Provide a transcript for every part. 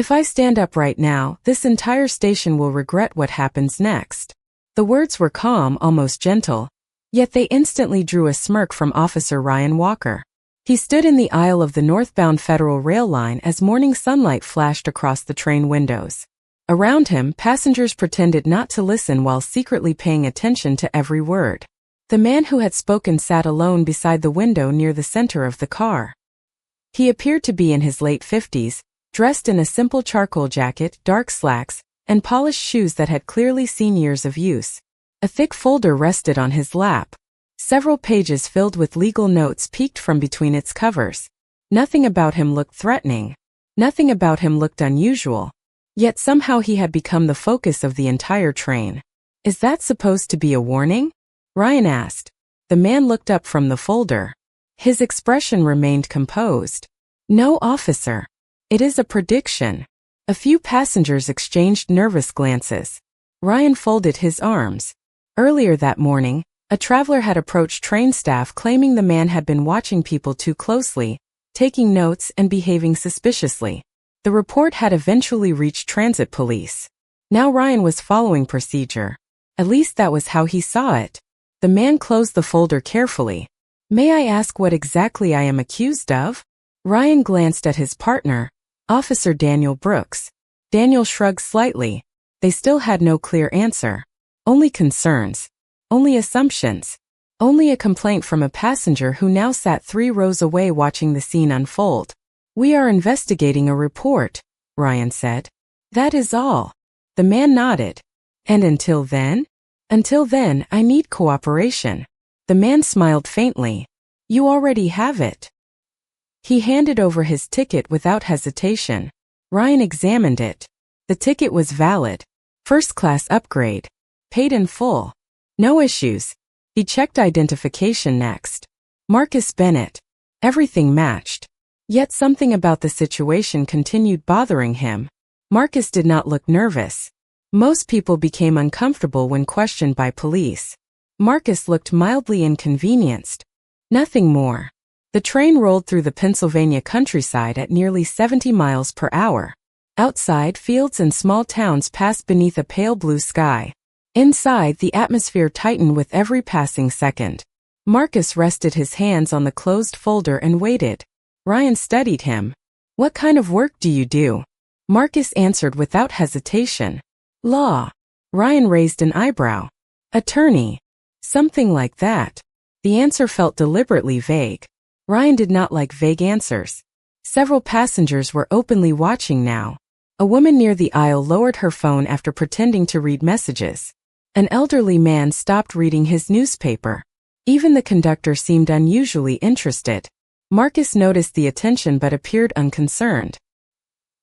If I stand up right now, this entire station will regret what happens next. The words were calm, almost gentle, yet they instantly drew a smirk from Officer Ryan Walker. He stood in the aisle of the northbound Federal Rail line as morning sunlight flashed across the train windows. Around him, passengers pretended not to listen while secretly paying attention to every word. The man who had spoken sat alone beside the window near the center of the car. He appeared to be in his late 50s, dressed in a simple charcoal jacket, dark slacks, and polished shoes that had clearly seen years of use. A thick folder rested on his lap. Several pages filled with legal notes peeked from between its covers. Nothing about him looked threatening. Nothing about him looked unusual. Yet somehow he had become the focus of the entire train. Is that supposed to be a warning? Ryan asked. The man looked up from the folder. His expression remained composed. No, officer. It is a prediction. A few passengers exchanged nervous glances. Ryan folded his arms. Earlier that morning, a traveler had approached train staff claiming the man had been watching people too closely, taking notes and behaving suspiciously. The report had eventually reached transit police. Now Ryan was following procedure. At least that was how he saw it. The man closed the folder carefully. May I ask what exactly I am accused of? Ryan glanced at his partner, Officer Daniel Brooks. Daniel shrugged slightly. They still had no clear answer. Only concerns. Only assumptions. Only a complaint from a passenger who now sat 3 rows away watching the scene unfold. We are investigating a report, Ryan said. That is all. The man nodded. And until then? Until then, I need cooperation. The man smiled faintly. You already have it. He handed over his ticket without hesitation. Ryan examined it. The ticket was valid. First-class upgrade. Paid in full. No issues. He checked identification next. Marcus Bennett. Everything matched. Yet something about the situation continued bothering him. Marcus did not look nervous. Most people became uncomfortable when questioned by police. Marcus looked mildly inconvenienced. Nothing more. The train rolled through the Pennsylvania countryside at nearly 70 miles per hour. Outside, fields and small towns passed beneath a pale blue sky. Inside, the atmosphere tightened with every passing second. Marcus rested his hands on the closed folder and waited. Ryan studied him. What kind of work do you do? Marcus answered without hesitation. Law. Ryan raised an eyebrow. Attorney. Something like that. The answer felt deliberately vague. Ryan did not like vague answers. Several passengers were openly watching now. A woman near the aisle lowered her phone after pretending to read messages. An elderly man stopped reading his newspaper. Even the conductor seemed unusually interested. Marcus noticed the attention but appeared unconcerned.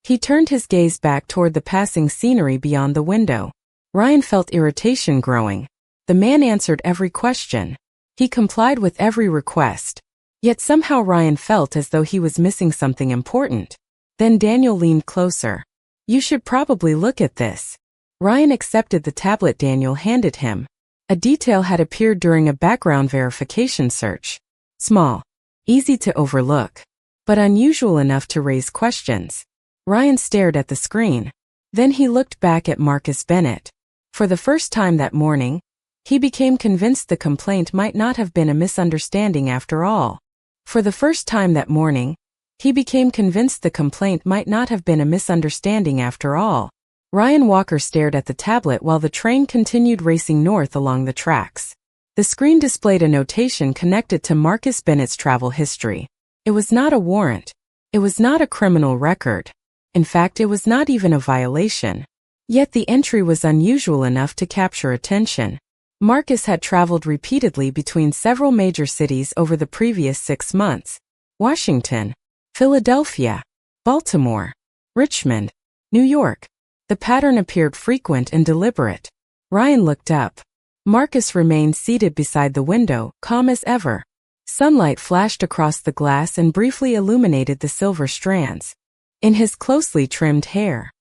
He turned his gaze back toward the passing scenery beyond the window. Ryan felt irritation growing. The man answered every question. He complied with every request. Yet somehow Ryan felt as though he was missing something important. Then Daniel leaned closer. You should probably look at this. Ryan accepted the tablet Daniel handed him. A detail had appeared during a background verification search. Small. Easy to overlook. But unusual enough to raise questions. Ryan stared at the screen. Then he looked back at Marcus Bennett. For the first time that morning, he became convinced the complaint might not have been a misunderstanding after all. For the first time that morning, he became convinced the complaint might not have been a misunderstanding after all. Ryan Walker stared at the tablet while the train continued racing north along the tracks. The screen displayed a notation connected to Marcus Bennett's travel history. It was not a warrant. It was not a criminal record. In fact, it was not even a violation. Yet the entry was unusual enough to capture attention. Marcus had traveled repeatedly between several major cities over the previous 6 months. Washington, Philadelphia, Baltimore, Richmond, New York. The pattern appeared frequent and deliberate. Ryan looked up. Marcus remained seated beside the window, calm as ever. Sunlight flashed across the glass and briefly illuminated the silver strands in his closely trimmed hair.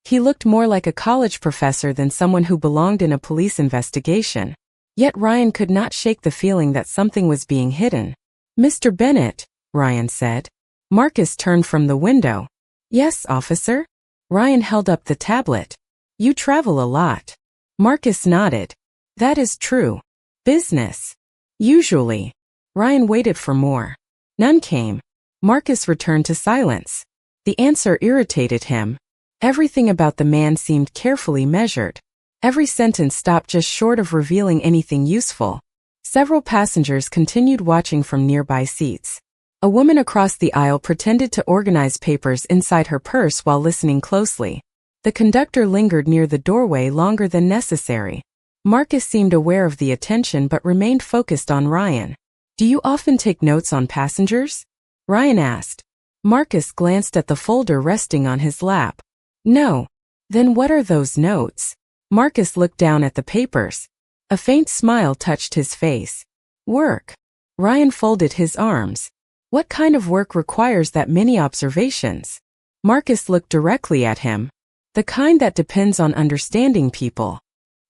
He looked more like a college professor than someone who belonged in a police investigation. Yet Ryan could not shake the feeling that something was being hidden. Mr. Bennett, Ryan said. Marcus turned from the window. Yes, officer? Ryan held up the tablet. You travel a lot. Marcus nodded. That is true. Business. Usually. Ryan waited for more. None came. Marcus returned to silence. The answer irritated him. Everything about the man seemed carefully measured. Every sentence stopped just short of revealing anything useful. Several passengers continued watching from nearby seats. A woman across the aisle pretended to organize papers inside her purse while listening closely. The conductor lingered near the doorway longer than necessary. Marcus seemed aware of the attention but remained focused on Ryan. Do you often take notes on passengers? Ryan asked. Marcus glanced at the folder resting on his lap. No. Then what are those notes? Marcus looked down at the papers. A faint smile touched his face. Work. Ryan folded his arms. What kind of work requires that many observations? Marcus looked directly at him. The kind that depends on understanding people.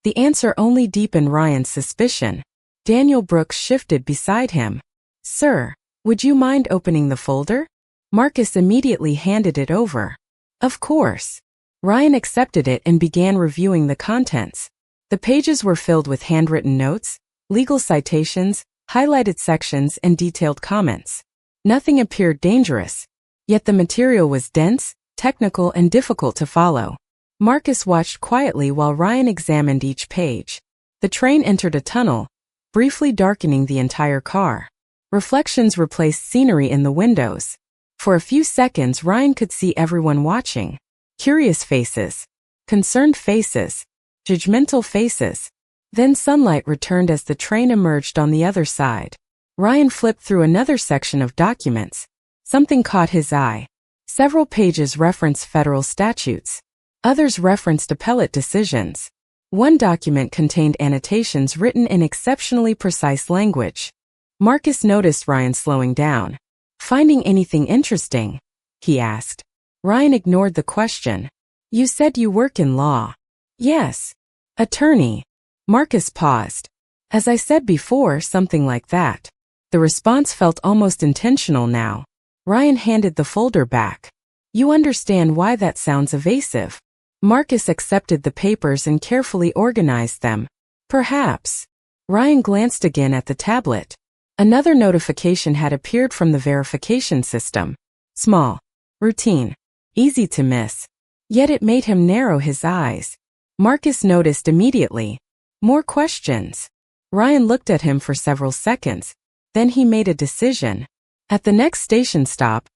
The answer only deepened Ryan's suspicion. Daniel Brooks shifted beside him. Sir, would you mind opening the folder? Marcus immediately handed it over. Of course. Ryan accepted it and began reviewing the contents. The pages were filled with handwritten notes, legal citations, highlighted sections, and detailed comments. Nothing appeared dangerous. Yet the material was dense, technical, and difficult to follow. Marcus watched quietly while Ryan examined each page. The train entered a tunnel, briefly darkening the entire car. Reflections replaced scenery in the windows. For a few seconds, Ryan could see everyone watching. Curious faces. Concerned faces. Judgmental faces. Then sunlight returned as the train emerged on the other side. Ryan flipped through another section of documents. Something caught his eye. Several pages referenced federal statutes. Others referenced appellate decisions. One document contained annotations written in exceptionally precise language. Marcus noticed Ryan slowing down. Finding anything interesting? He asked. Ryan ignored the question. You said you work in law. Yes. Attorney. Marcus paused. As I said before, something like that. The response felt almost intentional now. Ryan handed the folder back. You understand why that sounds evasive. Marcus accepted the papers and carefully organized them. Perhaps. Ryan glanced again at the tablet. Another notification had appeared from the verification system. Small. Routine. Easy to miss. Yet it made him narrow his eyes. Marcus noticed immediately. More questions. Ryan looked at him for several seconds. Then he made a decision. At the next station stop,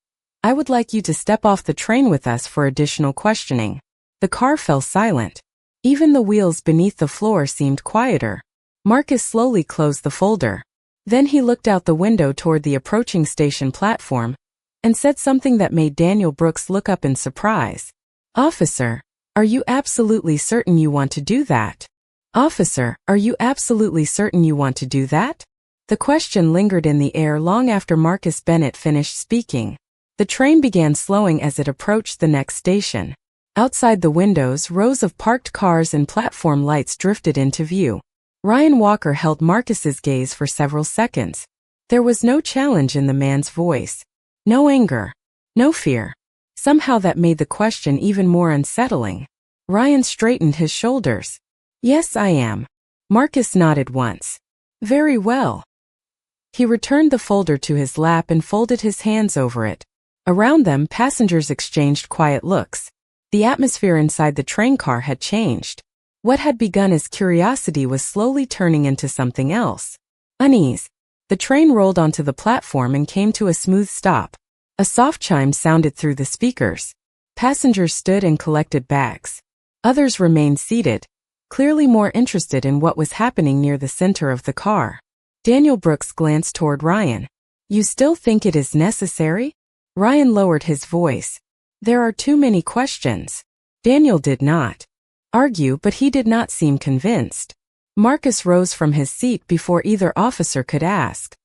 I would like you to step off the train with us for additional questioning. The car fell silent. Even the wheels beneath the floor seemed quieter. Marcus slowly closed the folder. Then he looked out the window toward the approaching station platform and said something that made Daniel Brooks look up in surprise. Officer, are you absolutely certain you want to do that? Officer, are you absolutely certain you want to do that? The question lingered in the air long after Marcus Bennett finished speaking. The train began slowing as it approached the next station. Outside the windows, rows of parked cars and platform lights drifted into view. Ryan Walker held Marcus's gaze for several seconds. There was no challenge in the man's voice. No anger. No fear. Somehow that made the question even more unsettling. Ryan straightened his shoulders. Yes, I am. Marcus nodded once. Very well. He returned the folder to his lap and folded his hands over it. Around them, passengers exchanged quiet looks. The atmosphere inside the train car had changed. What had begun as curiosity was slowly turning into something else. Unease. The train rolled onto the platform and came to a smooth stop. A soft chime sounded through the speakers. Passengers stood and collected bags. Others remained seated, clearly more interested in what was happening near the center of the car. Daniel Brooks glanced toward Ryan. You still think it is necessary? Ryan lowered his voice. There are too many questions. Daniel did not argue, but he did not seem convinced. Marcus rose from his seat before either officer could ask.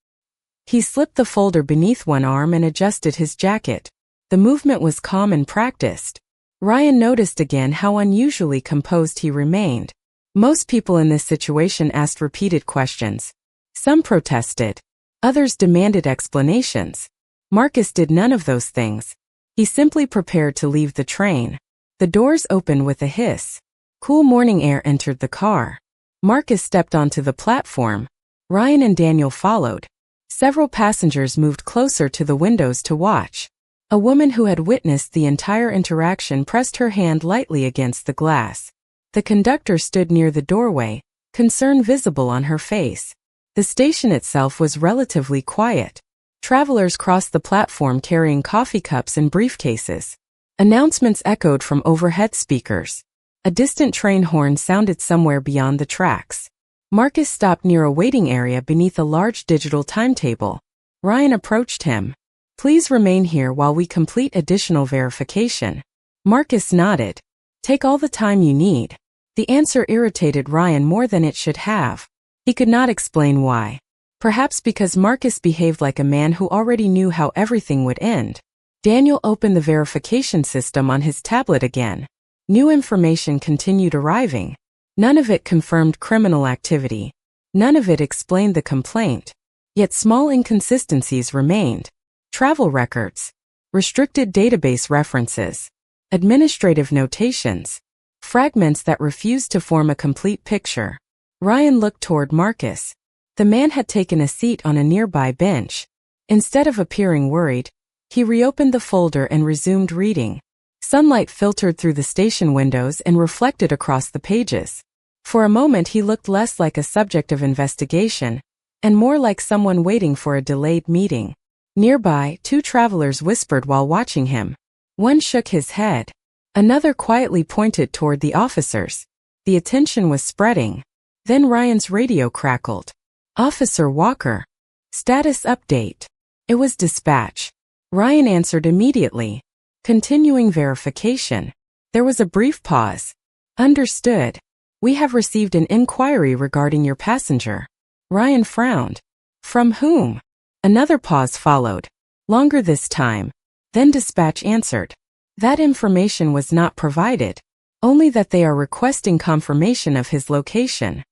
He slipped the folder beneath one arm and adjusted his jacket. The movement was calm and practiced. Ryan noticed again how unusually composed he remained. Most people in this situation asked repeated questions. Some protested. Others demanded explanations. Marcus did none of those things. He simply prepared to leave the train. The doors opened with a hiss. Cool morning air entered the car. Marcus stepped onto the platform. Ryan and Daniel followed. Several passengers moved closer to the windows to watch. A woman who had witnessed the entire interaction pressed her hand lightly against the glass. The conductor stood near the doorway, concern visible on her face. The station itself was relatively quiet. Travelers crossed the platform carrying coffee cups and briefcases. Announcements echoed from overhead speakers. A distant train horn sounded somewhere beyond the tracks. Marcus stopped near a waiting area beneath a large digital timetable. Ryan approached him. "Please remain here while we complete additional verification." Marcus nodded. "Take all the time you need." The answer irritated Ryan more than it should have. He could not explain why. Perhaps because Marcus behaved like a man who already knew how everything would end. Daniel opened the verification system on his tablet again. New information continued arriving. None of it confirmed criminal activity. None of it explained the complaint. Yet small inconsistencies remained. Travel records, restricted database references, administrative notations, fragments that refused to form a complete picture. Ryan looked toward Marcus. The man had taken a seat on a nearby bench. Instead of appearing worried, he reopened the folder and resumed reading. Sunlight filtered through the station windows and reflected across the pages. For a moment he looked less like a subject of investigation, and more like someone waiting for a delayed meeting. Nearby, two travelers whispered while watching him. One shook his head. Another quietly pointed toward the officers. The attention was spreading. Then Ryan's radio crackled. "Officer Walker. Status update." It was dispatch. Ryan answered immediately. "Continuing verification." There was a brief pause. "Understood. We have received an inquiry regarding your passenger." Ryan frowned. "From whom?" Another pause followed. Longer this time. Then dispatch answered. "That information was not provided. Only that they are requesting confirmation of his location."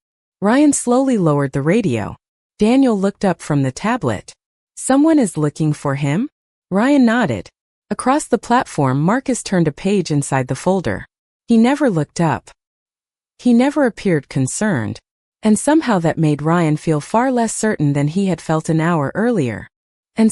Ryan slowly lowered the radio. Daniel looked up from the tablet. "Someone is looking for him?" Ryan nodded. Across the platform, Marcus turned a page inside the folder. He never looked up. He never appeared concerned. And somehow that made Ryan feel far less certain than he had felt an hour earlier. The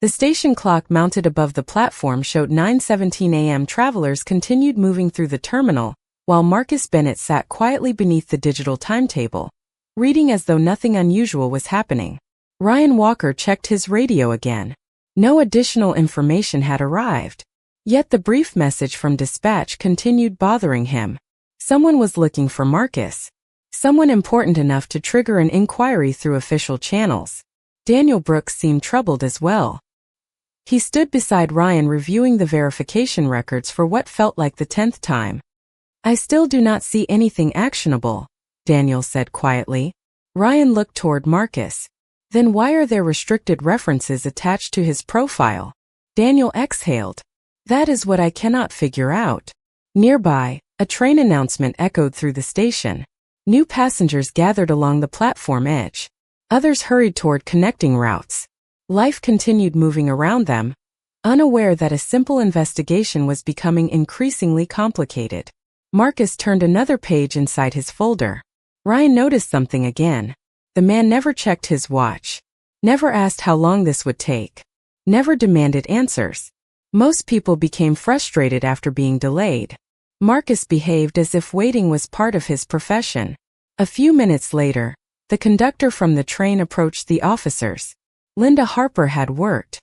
station clock mounted above the platform showed 9:17 a.m. Travelers continued moving through the terminal, while Marcus Bennett sat quietly beneath the digital timetable, reading as though nothing unusual was happening. Ryan Walker checked his radio again. No additional information had arrived. Yet the brief message from dispatch continued bothering him. Someone was looking for Marcus. Someone important enough to trigger an inquiry through official channels. Daniel Brooks seemed troubled as well. He stood beside Ryan reviewing the verification records for what felt like the 10th time. "I still do not see anything actionable," Daniel said quietly. Ryan looked toward Marcus. "Then why are there restricted references attached to his profile?" Daniel exhaled. "That is what I cannot figure out." Nearby, a train announcement echoed through the station. New passengers gathered along the platform edge. Others hurried toward connecting routes. Life continued moving around them, unaware that a simple investigation was becoming increasingly complicated. Marcus turned another page inside his folder. Ryan noticed something again. The man never checked his watch. Never asked how long this would take. Never demanded answers. Most people became frustrated after being delayed. Marcus behaved as if waiting was part of his profession. A few minutes later, the conductor from the train approached the officers. Linda Harper had worked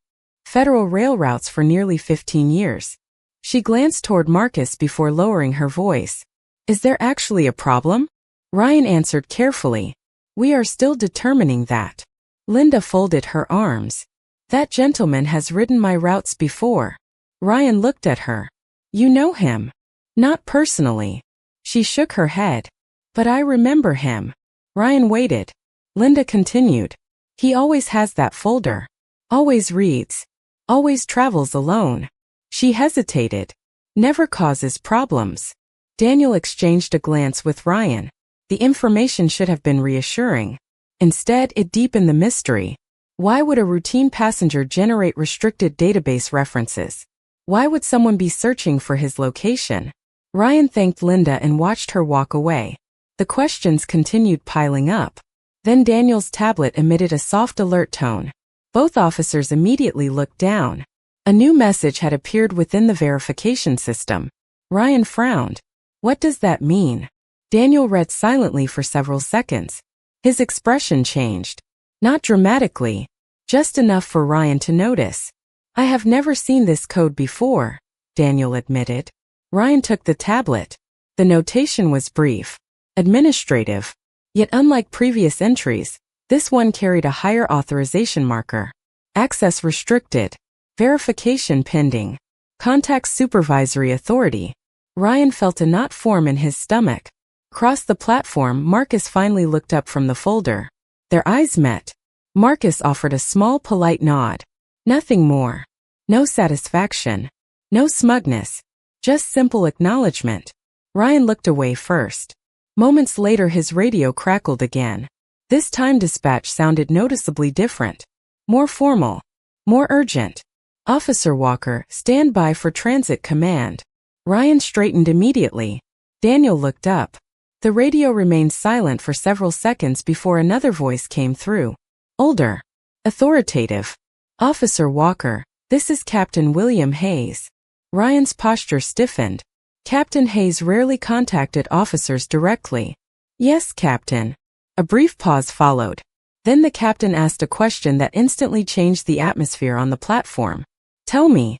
Federal Rail routes for nearly 15 years. She glanced toward Marcus before lowering her voice. "Is there actually a problem?" Ryan answered carefully. "We are still determining that." Linda folded her arms. "That gentleman has ridden my routes before." Ryan looked at her. "You know him?" "Not personally." She shook her head. "But I remember him." Ryan waited. Linda continued. "He always has that folder. Always reads. Always travels alone." She hesitated. "Never causes problems." Daniel exchanged a glance with Ryan. The information should have been reassuring. Instead, it deepened the mystery. Why would a routine passenger generate restricted database references? Why would someone be searching for his location? Ryan thanked Linda and watched her walk away. The questions continued piling up. Then Daniel's tablet emitted a soft alert tone. Both officers immediately looked down. A new message had appeared within the verification system. Ryan frowned. What does that mean? Daniel read silently for several seconds. His expression changed. Not dramatically, just enough for Ryan to notice. I have never seen this code before, Daniel admitted. Ryan took the tablet. The notation was brief, administrative. Yet unlike previous entries, this one carried a higher authorization marker. Access restricted. Verification pending. Contact supervisory authority. Ryan felt a knot form in his stomach. Across the platform, Marcus finally looked up from the folder. Their eyes met. Marcus offered a small, polite nod. Nothing more. No satisfaction. No smugness. Just simple acknowledgement. Ryan looked away first. Moments later, his radio crackled again. This time dispatch sounded noticeably different. More formal. More urgent. Officer Walker, stand by for transit command. Ryan straightened immediately. Daniel looked up. The radio remained silent for several seconds before another voice came through. Older. Authoritative. Officer Walker, this is Captain William Hayes. Ryan's posture stiffened. Captain Hayes rarely contacted officers directly. Yes, Captain. A brief pause followed. Then the captain asked a question that instantly changed the atmosphere on the platform. Tell me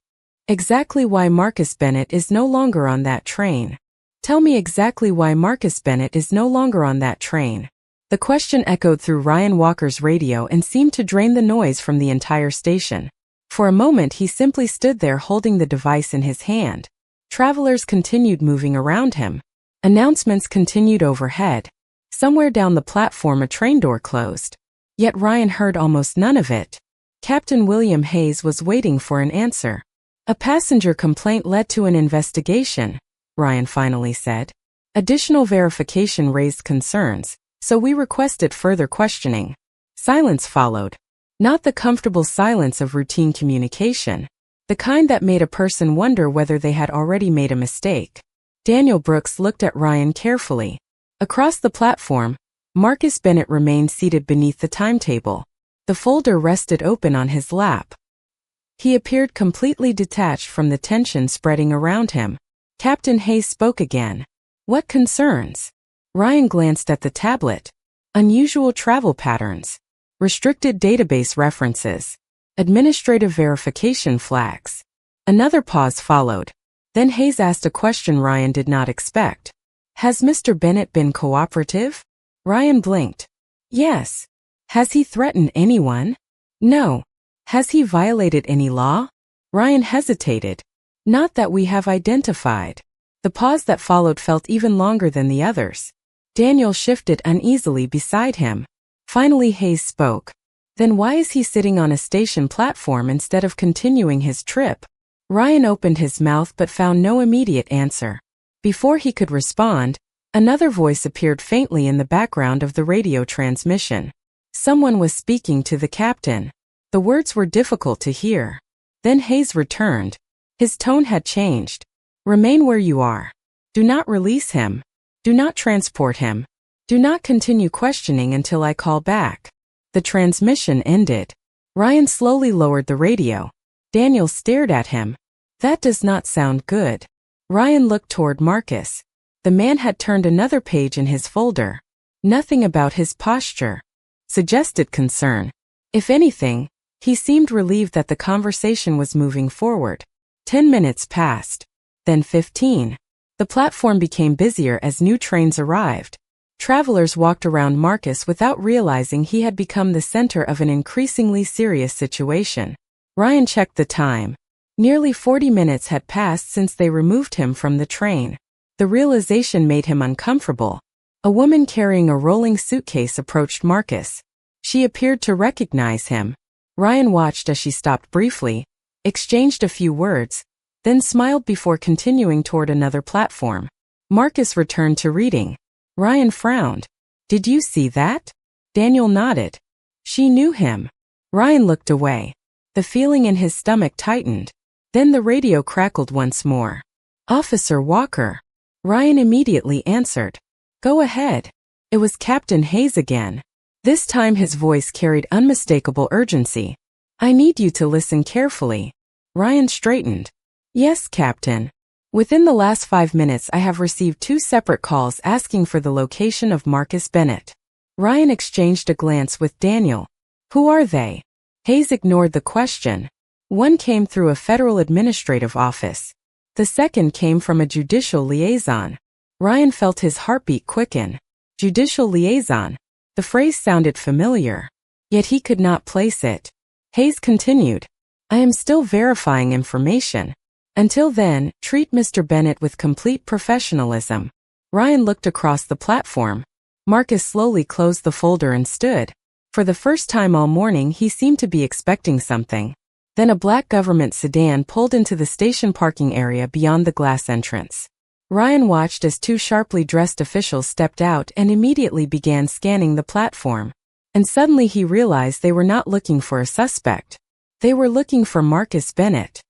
exactly why Marcus Bennett is no longer on that train. Tell me exactly why Marcus Bennett is no longer on that train. The question echoed through Ryan Walker's radio and seemed to drain the noise from the entire station. For a moment he simply stood there holding the device in his hand. Travelers continued moving around him. Announcements continued overhead. Somewhere down the platform a train door closed. Yet Ryan heard almost none of it. Captain William Hayes was waiting for an answer. A passenger complaint led to an investigation, Ryan finally said. Additional verification raised concerns, so we requested further questioning. Silence followed. Not the comfortable silence of routine communication. The kind that made a person wonder whether they had already made a mistake. Daniel Brooks looked at Ryan carefully. Across the platform, Marcus Bennett remained seated beneath the timetable. The folder rested open on his lap. He appeared completely detached from the tension spreading around him. Captain Hayes spoke again. What concerns? Ryan glanced at the tablet. Unusual travel patterns. Restricted database references. Administrative verification flags. Another pause followed. Then Hayes asked a question Ryan did not expect. Has Mr. Bennett been cooperative? Ryan blinked. Yes. Has he threatened anyone? No. Has he violated any law? Ryan hesitated. Not that we have identified. The pause that followed felt even longer than the others. Daniel shifted uneasily beside him. Finally Hayes spoke. Then why is he sitting on a station platform instead of continuing his trip? Ryan opened his mouth but found no immediate answer. Before he could respond, another voice appeared faintly in the background of the radio transmission. Someone was speaking to the captain. The words were difficult to hear. Then Hayes returned. His tone had changed. Remain where you are. Do not release him. Do not transport him. Do not continue questioning until I call back. The transmission ended. Ryan slowly lowered the radio. Daniel stared at him. That does not sound good. Ryan looked toward Marcus. The man had turned another page in his folder. Nothing about his posture suggested concern. If anything, he seemed relieved that the conversation was moving forward. 10 minutes passed. Then 15. The platform became busier as new trains arrived. Travelers walked around Marcus without realizing he had become the center of an increasingly serious situation. Ryan checked the time. Nearly 40 minutes had passed since they removed him from the train. The realization made him uncomfortable. A woman carrying a rolling suitcase approached Marcus. She appeared to recognize him. Ryan watched as she stopped briefly, exchanged a few words, then smiled before continuing toward another platform. Marcus returned to reading. Ryan frowned. Did you see that? Daniel nodded. She knew him. Ryan looked away. The feeling in his stomach tightened. Then the radio crackled once more. "Officer Walker." Ryan immediately answered. "Go ahead." It was Captain Hayes again. This time his voice carried unmistakable urgency. "I need you to listen carefully." Ryan straightened. "Yes, Captain. Within the last 5 minutes I have received 2 separate calls asking for the location of Marcus Bennett." Ryan exchanged a glance with Daniel. "Who are they?" Hayes ignored the question. "One came through a federal administrative office. The second came from a judicial liaison." Ryan felt his heartbeat quicken. Judicial liaison. The phrase sounded familiar. Yet he could not place it. Hayes continued. "I am still verifying information. Until then, treat Mr. Bennett with complete professionalism." Ryan looked across the platform. Marcus slowly closed the folder and stood. For the first time all morning he seemed to be expecting something. Then a black government sedan pulled into the station parking area beyond the glass entrance. Ryan watched as 2 sharply dressed officials stepped out and immediately began scanning the platform. And suddenly he realized they were not looking for a suspect. They were looking for Marcus Bennett.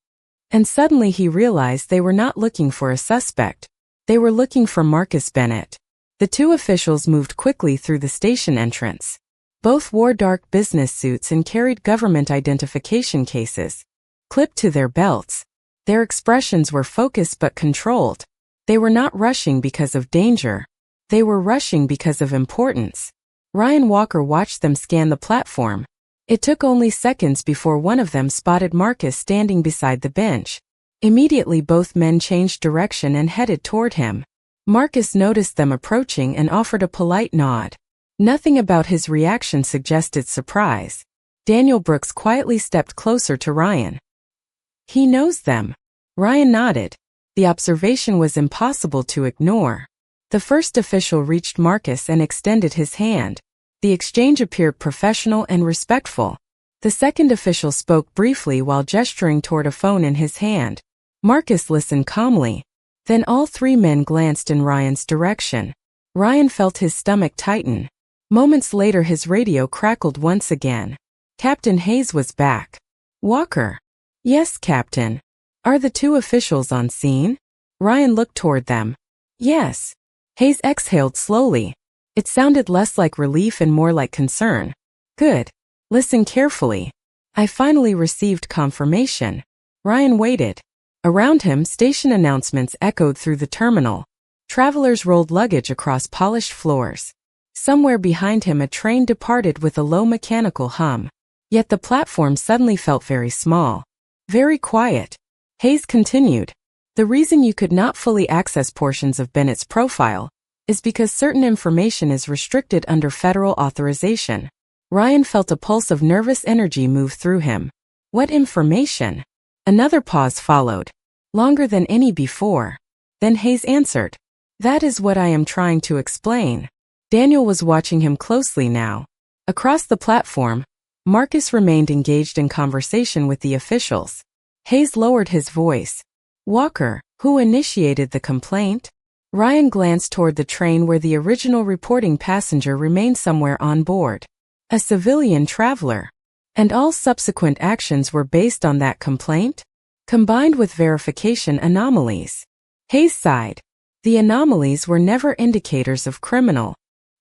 And suddenly he realized they were not looking for a suspect. They were looking for Marcus Bennett. The 2 officials moved quickly through the station entrance. Both wore dark business suits and carried government identification cases clipped to their belts. Their expressions were focused but controlled. They were not rushing because of danger. They were rushing because of importance. Ryan Walker watched them scan the platform. It took only seconds before one of them spotted Marcus standing beside the bench. Immediately both men changed direction and headed toward him. Marcus noticed them approaching and offered a polite nod. Nothing about his reaction suggested surprise. Daniel Brooks quietly stepped closer to Ryan. "He knows them." Ryan nodded. The observation was impossible to ignore. The first official reached Marcus and extended his hand. The exchange appeared professional and respectful. The second official spoke briefly while gesturing toward a phone in his hand. Marcus listened calmly. Then all 3 men glanced in Ryan's direction. Ryan felt his stomach tighten. Moments later his radio crackled once again. Captain Hayes was back. "Walker." "Yes, Captain." "Are the 2 officials on scene?" Ryan looked toward them. "Yes." Hayes exhaled slowly. It sounded less like relief and more like concern. "Good. Listen carefully. I finally received confirmation." Ryan waited. Around him, station announcements echoed through the terminal. Travelers rolled luggage across polished floors. Somewhere behind him a train departed with a low mechanical hum. Yet the platform suddenly felt very small. Very quiet. Hayes continued. "The reason you could not fully access portions of Bennett's profile is because certain information is restricted under federal authorization." Ryan felt a pulse of nervous energy move through him. What information? Another pause followed, longer than any before. Then Hayes answered. "That is what I am trying to explain." Daniel was watching him closely now. Across the platform, Marcus remained engaged in conversation with the officials. Hayes lowered his voice. "Walker, who initiated the complaint?" Ryan glanced toward the train where the original reporting passenger remained somewhere on board. "A civilian traveler. And all subsequent actions were based on that complaint? Combined with verification anomalies." Hayes sighed. "The anomalies were never indicators of criminal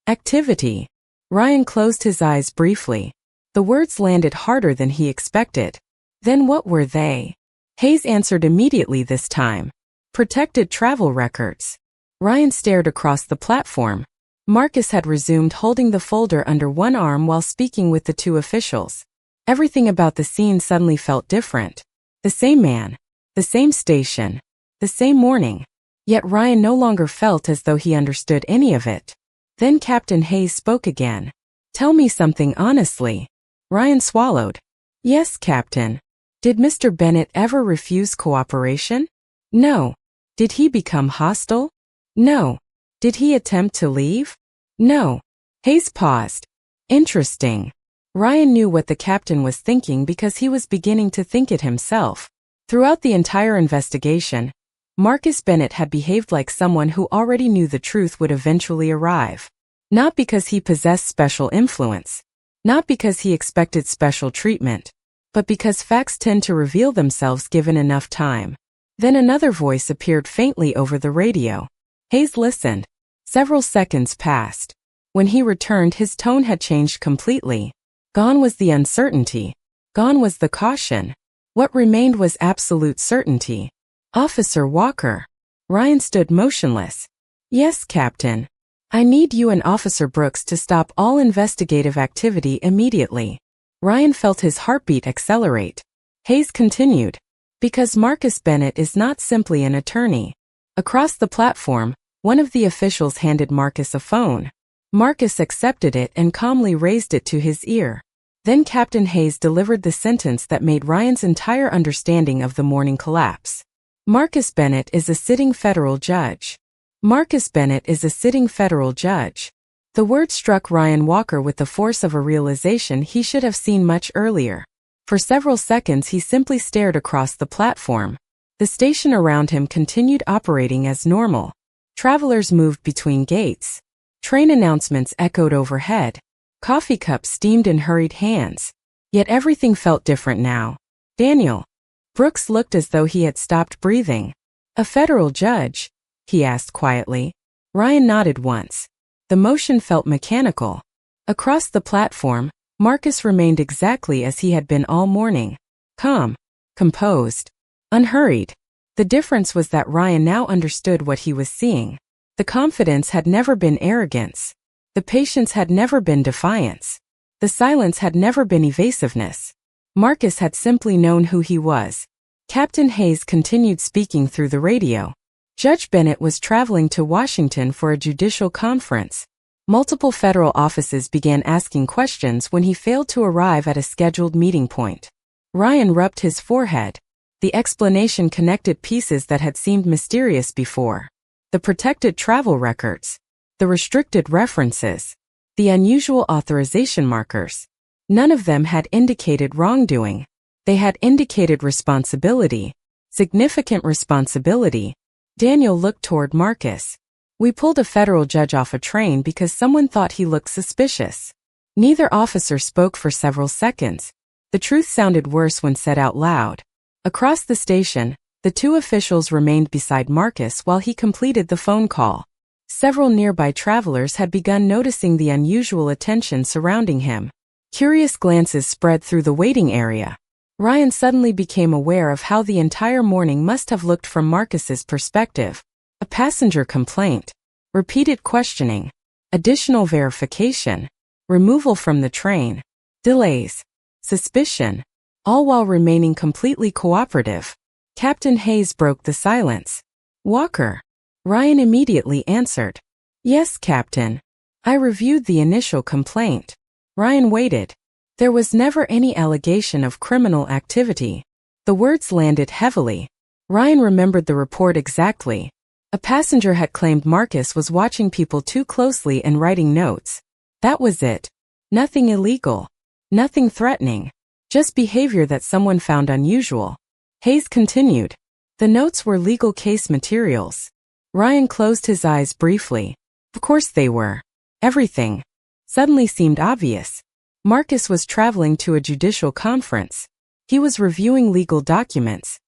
activity." Ryan closed his eyes briefly. The words landed harder than he expected. "Then what were they?" Hayes answered immediately this time. "Protected travel records." Ryan stared across the platform. Marcus had resumed holding the folder under one arm while speaking with the 2 officials. Everything about the scene suddenly felt different. The same man. The same station. The same morning. Yet Ryan no longer felt as though he understood any of it. Then Captain Hayes spoke again. "Tell me something honestly." Ryan swallowed. "Yes, Captain." "Did Mr. Bennett ever refuse cooperation?" "No." "Did he become hostile?" "No." "Did he attempt to leave?" "No." Hayes paused. Interesting. Ryan knew what the captain was thinking because he was beginning to think it himself. Throughout the entire investigation, Marcus Bennett had behaved like someone who already knew the truth would eventually arrive. Not because he possessed special influence, Not because he expected special treatment, but because facts tend to reveal themselves given enough time. Then another voice appeared faintly over the radio. Hayes listened. Several seconds passed. When he returned, his tone had changed completely. Gone was the uncertainty. Gone was the caution. What remained was absolute certainty. Officer Walker. Ryan stood motionless. Yes, Captain. I need you and Officer Brooks to stop all investigative activity immediately. Ryan felt his heartbeat accelerate. Hayes continued. Because Marcus Bennett is not simply an attorney. Across the platform, one of the officials handed Marcus a phone. Marcus accepted it and calmly raised it to his ear. Then Captain Hayes delivered the sentence that made Ryan's entire understanding of the morning collapse. Marcus Bennett is a sitting federal judge. Marcus Bennett is a sitting federal judge. The word struck Ryan Walker with the force of a realization he should have seen much earlier. For several seconds he simply stared across the platform. The station around him continued operating as normal. Travelers moved between gates. Train announcements echoed overhead. Coffee cups steamed in hurried hands. Yet everything felt different now. Daniel. Brooks looked as though he had stopped breathing. A federal judge? He asked quietly. Ryan nodded once. The motion felt mechanical. Across the platform, Marcus remained exactly as he had been all morning. Calm. Composed. Unhurried. The difference was that Ryan now understood what he was seeing. The confidence had never been arrogance. The patience had never been defiance. The silence had never been evasiveness. Marcus had simply known who he was. Captain Hayes continued speaking through the radio. Judge Bennett was traveling to Washington for a judicial conference. Multiple federal offices began asking questions when he failed to arrive at a scheduled meeting point. Ryan rubbed his forehead. The explanation connected pieces that had seemed mysterious before. The protected travel records. The restricted references. The unusual authorization markers. None of them had indicated wrongdoing. They had indicated responsibility. Significant responsibility. Daniel looked toward Marcus. We pulled a federal judge off a train because someone thought he looked suspicious. Neither officer spoke for several seconds. The truth sounded worse when said out loud. Across the station, the two officials remained beside Marcus while he completed the phone call. Several nearby travelers had begun noticing the unusual attention surrounding him. Curious glances spread through the waiting area. Ryan suddenly became aware of how the entire morning must have looked from Marcus's perspective. A passenger complaint. Repeated questioning. Additional verification. Removal from the train. Delays. Suspicion. All while remaining completely cooperative. Captain Hayes broke the silence. Walker. Ryan immediately answered. Yes, Captain. I reviewed the initial complaint. Ryan waited. There was never any allegation of criminal activity. The words landed heavily. Ryan remembered the report exactly. A passenger had claimed Marcus was watching people too closely and writing notes. That was it. Nothing illegal. Nothing threatening. Just behavior that someone found unusual. Hayes continued. The notes were legal case materials. Ryan closed his eyes briefly. Of course they were. Everything suddenly seemed obvious. Marcus was traveling to a judicial conference. He was reviewing legal documents.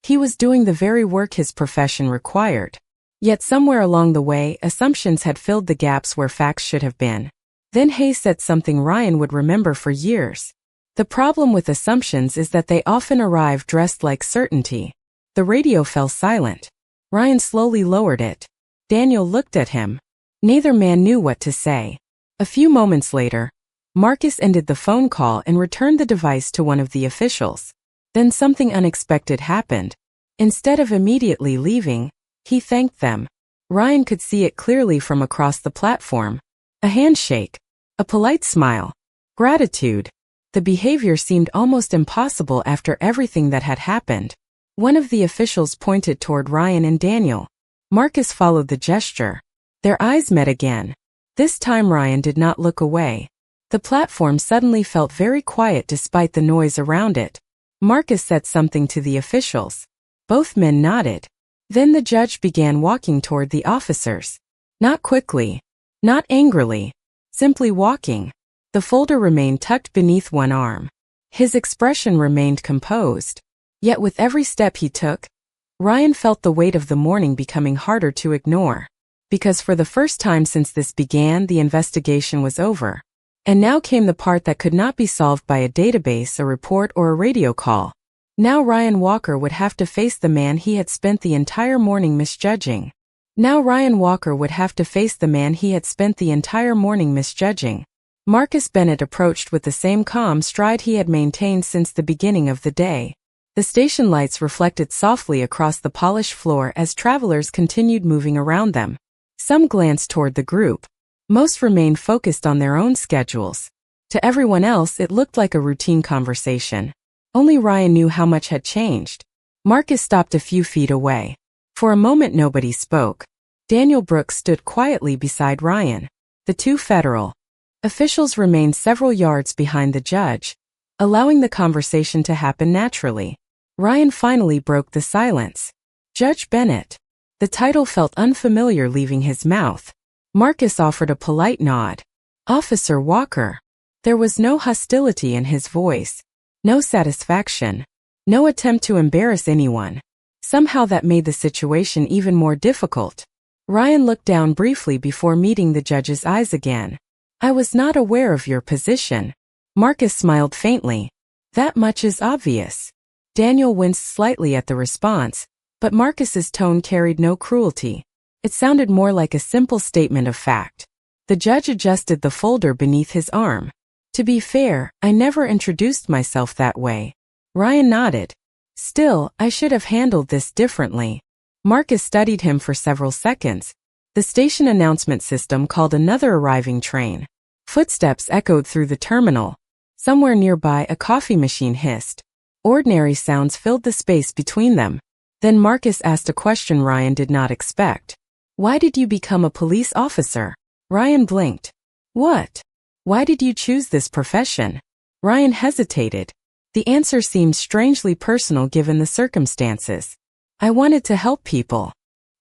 He was doing the very work his profession required. Yet somewhere along the way, assumptions had filled the gaps where facts should have been. Then Hayes said something Ryan would remember for years. The problem with assumptions is that they often arrive dressed like certainty. The radio fell silent. Ryan slowly lowered it. Daniel looked at him. Neither man knew what to say. A few moments later, Marcus ended the phone call and returned the device to one of the officials. Then something unexpected happened. Instead of immediately leaving, he thanked them. Ryan could see it clearly from across the platform. A handshake. A polite smile. Gratitude. The behavior seemed almost impossible after everything that had happened. One of the officials pointed toward Ryan and Daniel. Marcus followed the gesture. Their eyes met again. This time Ryan did not look away. The platform suddenly felt very quiet despite the noise around it. Marcus said something to the officials. Both men nodded. Then the judge began walking toward the officers. Not quickly. Not angrily. Simply walking. The folder remained tucked beneath one arm. His expression remained composed. Yet with every step he took, Ryan felt the weight of the morning becoming harder to ignore. Because for the first time since this began, the investigation was over. And now came the part that could not be solved by a database, a report, or a radio call. Now Ryan Walker would have to face the man he had spent the entire morning misjudging. Marcus Bennett approached with the same calm stride he had maintained since the beginning of the day. The station lights reflected softly across the polished floor as travelers continued moving around them. Some glanced toward the group. Most remained focused on their own schedules. To everyone else, it looked like a routine conversation. Only Ryan knew how much had changed. Marcus stopped a few feet away. For a moment nobody spoke. Daniel Brooks stood quietly beside Ryan. The two federal officials remained several yards behind the judge, allowing the conversation to happen naturally. Ryan finally broke the silence. Judge Bennett. The title felt unfamiliar leaving his mouth. Marcus offered a polite nod. Officer Walker. There was no hostility in his voice. No satisfaction. No attempt to embarrass anyone. Somehow that made the situation even more difficult. Ryan looked down briefly before meeting the judge's eyes again. I was not aware of your position. Marcus smiled faintly. That much is obvious. Daniel winced slightly at the response, but Marcus's tone carried no cruelty. It sounded more like a simple statement of fact. The judge adjusted the folder beneath his arm. To be fair, I never introduced myself that way. Ryan nodded. Still, I should have handled this differently. Marcus studied him for several seconds. The station announcement system called another arriving train. Footsteps echoed through the terminal. Somewhere nearby, a coffee machine hissed. Ordinary sounds filled the space between them. Then Marcus asked a question Ryan did not expect. Why did you become a police officer? Ryan blinked. What? Why did you choose this profession? Ryan hesitated. The answer seemed strangely personal given the circumstances. I wanted to help people.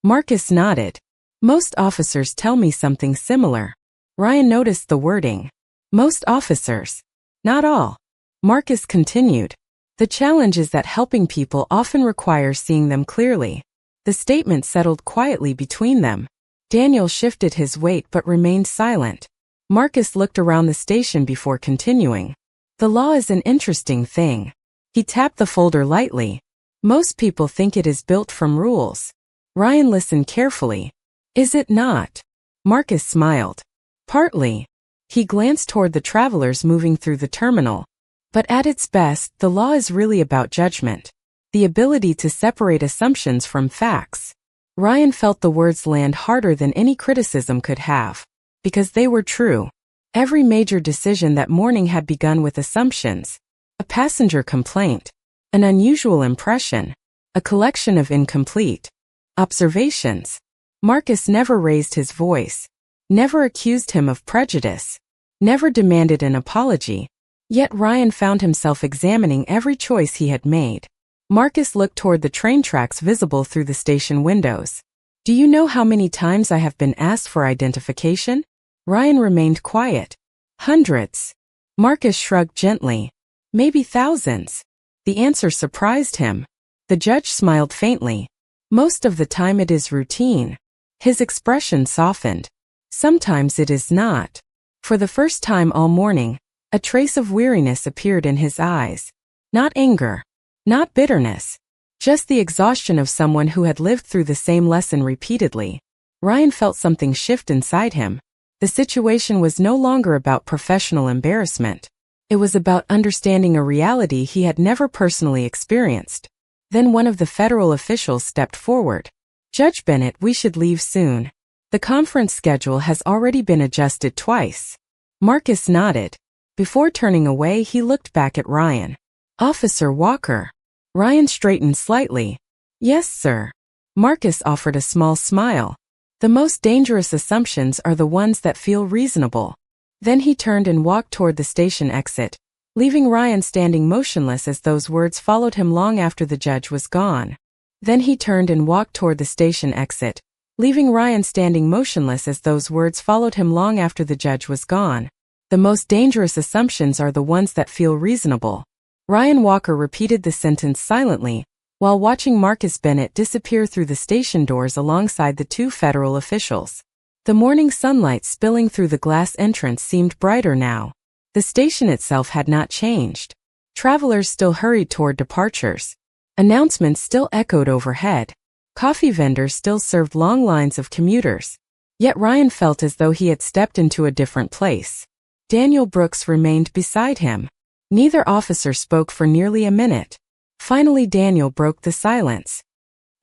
Marcus nodded. Most officers tell me something similar. Ryan noticed the wording. Most officers. Not all. Marcus continued. The challenge is that helping people often requires seeing them clearly. The statement settled quietly between them. Daniel shifted his weight but remained silent. Marcus looked around the station before continuing. The law is an interesting thing. He tapped the folder lightly. Most people think it is built from rules. Ryan listened carefully. Is it not? Marcus smiled. Partly. He glanced toward the travelers moving through the terminal. But at its best, the law is really about judgment. The ability to separate assumptions from facts. Ryan felt the words land harder than any criticism could have. Because they were true. Every major decision that morning had begun with assumptions. A passenger complaint. An unusual impression. A collection of incomplete observations. Marcus never raised his voice. Never accused him of prejudice. Never demanded an apology. Yet Ryan found himself examining every choice he had made. Marcus looked toward the train tracks visible through the station windows. Do you know how many times I have been asked for identification? Ryan remained quiet. Hundreds. Marcus shrugged gently. Maybe thousands. The answer surprised him. The judge smiled faintly. Most of the time it is routine. His expression softened. Sometimes it is not. For the first time all morning, a trace of weariness appeared in his eyes. Not anger. Not bitterness. Just the exhaustion of someone who had lived through the same lesson repeatedly. Ryan felt something shift inside him. The situation was no longer about professional embarrassment. It was about understanding a reality he had never personally experienced. Then one of the federal officials stepped forward. Judge Bennett, we should leave soon. The conference schedule has already been adjusted twice. Marcus nodded. Before turning away, he looked back at Ryan. Officer Walker. Ryan straightened slightly. Yes, sir. Marcus offered a small smile. The most dangerous assumptions are the ones that feel reasonable. Then he turned and walked toward the station exit, leaving Ryan standing motionless as those words followed him long after the judge was gone. Leaving Ryan standing motionless as those words followed him long after the judge was gone. The most dangerous assumptions are the ones that feel reasonable. Ryan Walker repeated the sentence silently, while watching Marcus Bennett disappear through the station doors alongside the two federal officials. The morning sunlight spilling through the glass entrance seemed brighter now. The station itself had not changed. Travelers still hurried toward departures. Announcements still echoed overhead. Coffee vendors still served long lines of commuters. Yet Ryan felt as though he had stepped into a different place. Daniel Brooks remained beside him. Neither officer spoke for nearly a minute. Finally, Daniel broke the silence.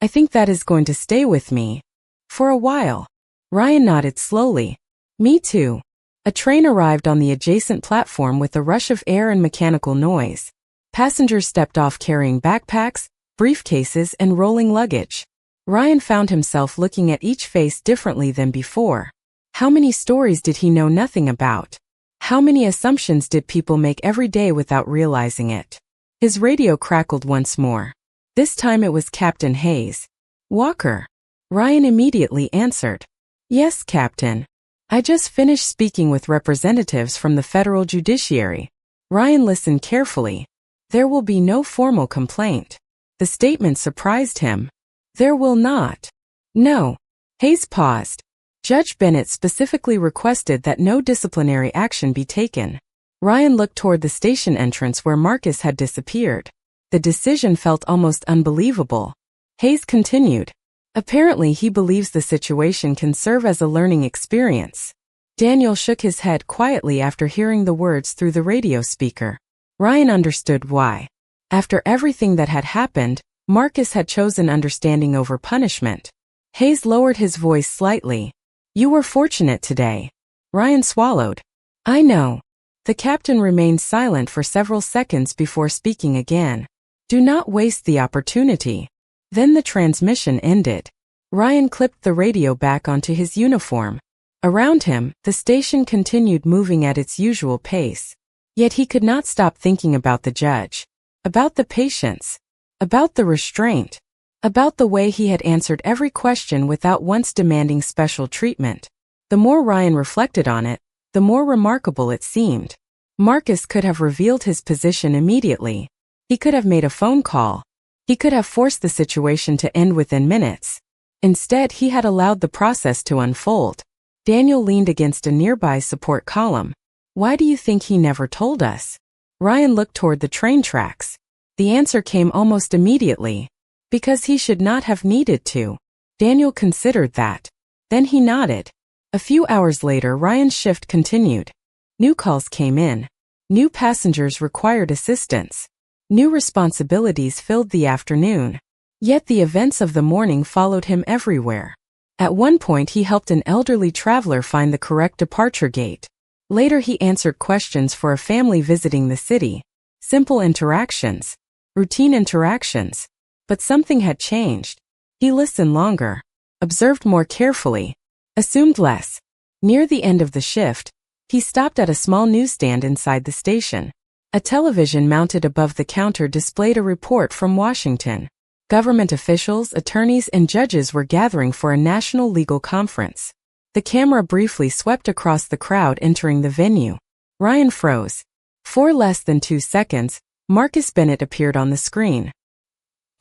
"I think that is going to stay with me. For a while." Ryan nodded slowly. "Me too." A train arrived on the adjacent platform with a rush of air and mechanical noise. Passengers stepped off carrying backpacks, briefcases, and rolling luggage. Ryan found himself looking at each face differently than before. How many stories did he know nothing about? How many assumptions did people make every day without realizing it? His radio crackled once more. This time it was Captain Hayes. "Walker." Ryan immediately answered. "Yes, Captain. I just finished speaking with representatives from the federal judiciary." Ryan listened carefully. "There will be no formal complaint." The statement surprised him. "There will not." "No." Hayes paused. "Judge Bennett specifically requested that no disciplinary action be taken." Ryan looked toward the station entrance where Marcus had disappeared. The decision felt almost unbelievable. Hayes continued. "Apparently he believes the situation can serve as a learning experience." Daniel shook his head quietly after hearing the words through the radio speaker. Ryan understood why. After everything that had happened, Marcus had chosen understanding over punishment. Hayes lowered his voice slightly. "You were fortunate today." Ryan swallowed. "I know." The captain remained silent for several seconds before speaking again. "Do not waste the opportunity." Then the transmission ended. Ryan clipped the radio back onto his uniform. Around him, the station continued moving at its usual pace. Yet he could not stop thinking about the judge, about the patience, about the restraint, about the way he had answered every question without once demanding special treatment. The more Ryan reflected on it, the more remarkable it seemed. Marcus could have revealed his position immediately. He could have made a phone call. He could have forced the situation to end within minutes. Instead, he had allowed the process to unfold. Daniel leaned against a nearby support column. "Why do you think he never told us?" Ryan looked toward the train tracks. The answer came almost immediately. "Because he should not have needed to." Daniel considered that. Then he nodded. A few hours later, Ryan's shift continued. New calls came in. New passengers required assistance. New responsibilities filled the afternoon. Yet the events of the morning followed him everywhere. At one point he helped an elderly traveler find the correct departure gate. Later he answered questions for a family visiting the city. Simple interactions. Routine interactions. But something had changed. He listened longer. Observed more carefully. Assumed less. Near the end of the shift, he stopped at a small newsstand inside the station. A television mounted above the counter displayed a report from Washington. Government officials, attorneys, and judges were gathering for a national legal conference. The camera briefly swept across the crowd entering the venue. Ryan froze. For less than 2 seconds, Marcus Bennett appeared on the screen.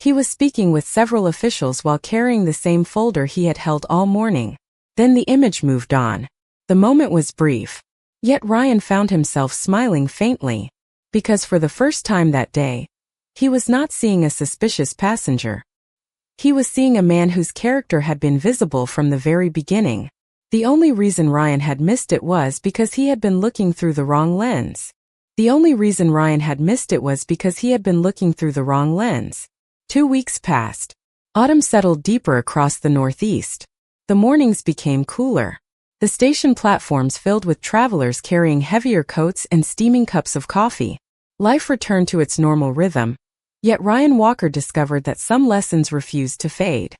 He was speaking with several officials while carrying the same folder he had held all morning. Then the image moved on. The moment was brief. Yet Ryan found himself smiling faintly. Because for the first time that day, he was not seeing a suspicious passenger. He was seeing a man whose character had been visible from the very beginning. The only reason Ryan had missed it was because he had been looking through the wrong lens. The only reason Ryan had missed it was because he had been looking through the wrong lens. 2 weeks passed. Autumn settled deeper across the northeast. The mornings became cooler. The station platforms filled with travelers carrying heavier coats and steaming cups of coffee. Life returned to its normal rhythm. Yet Ryan Walker discovered that some lessons refused to fade.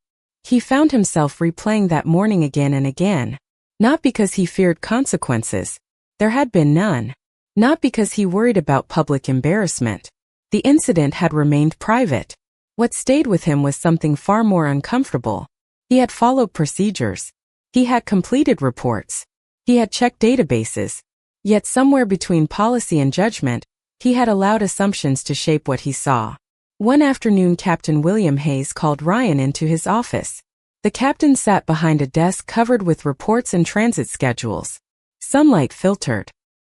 He found himself replaying that morning again and again. Not because he feared consequences. There had been none. Not because he worried about public embarrassment. The incident had remained private. What stayed with him was something far more uncomfortable. He had followed procedures. He had completed reports. He had checked databases. Yet somewhere between policy and judgment, he had allowed assumptions to shape what he saw. One afternoon, Captain William Hayes called Ryan into his office. The captain sat behind a desk covered with reports and transit schedules. Sunlight filtered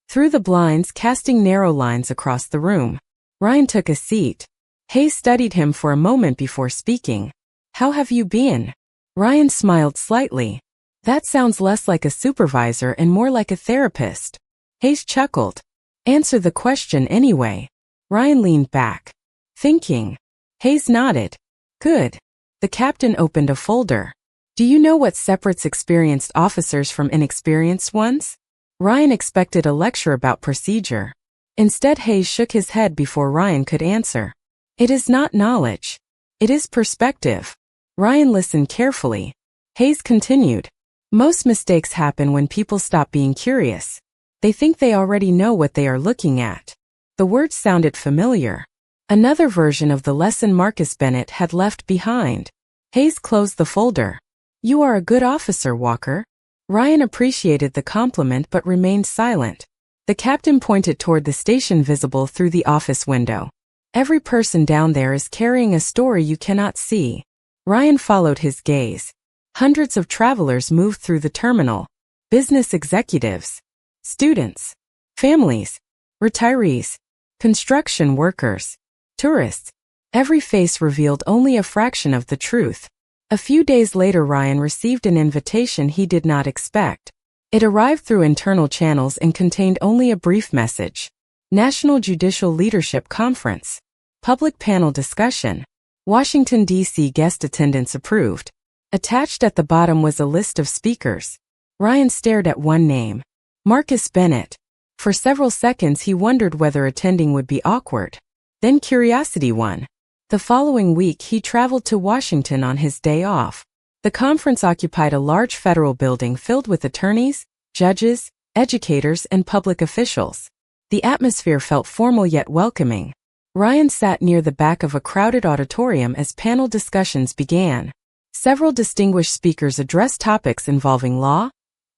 through the blinds, casting narrow lines across the room. Ryan took a seat. Hayes studied him for a moment before speaking. "How have you been?" Ryan smiled slightly. "That sounds less like a supervisor and more like a therapist." Hayes chuckled. "Answer the question anyway." Ryan leaned back, thinking. Hayes nodded. "Good." The captain opened a folder. "Do you know what separates experienced officers from inexperienced ones?" Ryan expected a lecture about procedure. Instead, Hayes shook his head before Ryan could answer. "It is not knowledge. It is perspective." Ryan listened carefully. Hayes continued. "Most mistakes happen when people stop being curious. They think they already know what they are looking at." The words sounded familiar. Another version of the lesson Marcus Bennett had left behind. Hayes closed the folder. "You are a good officer, Walker." Ryan appreciated the compliment but remained silent. The captain pointed toward the station visible through the office window. "Every person down there is carrying a story you cannot see." Ryan followed his gaze. Hundreds of travelers moved through the terminal. Business executives, students, families, retirees, construction workers, tourists. Every face revealed only a fraction of the truth. A few days later, Ryan received an invitation he did not expect. It arrived through internal channels and contained only a brief message. National Judicial Leadership Conference. Public panel discussion. Washington, D.C. Guest attendance approved. Attached at the bottom was a list of speakers. Ryan stared at one name. Marcus Bennett. For several seconds he wondered whether attending would be awkward. Then curiosity won. The following week he traveled to Washington on his day off. The conference occupied a large federal building filled with attorneys, judges, educators, and public officials. The atmosphere felt formal yet welcoming. Ryan sat near the back of a crowded auditorium as panel discussions began. Several distinguished speakers addressed topics involving law,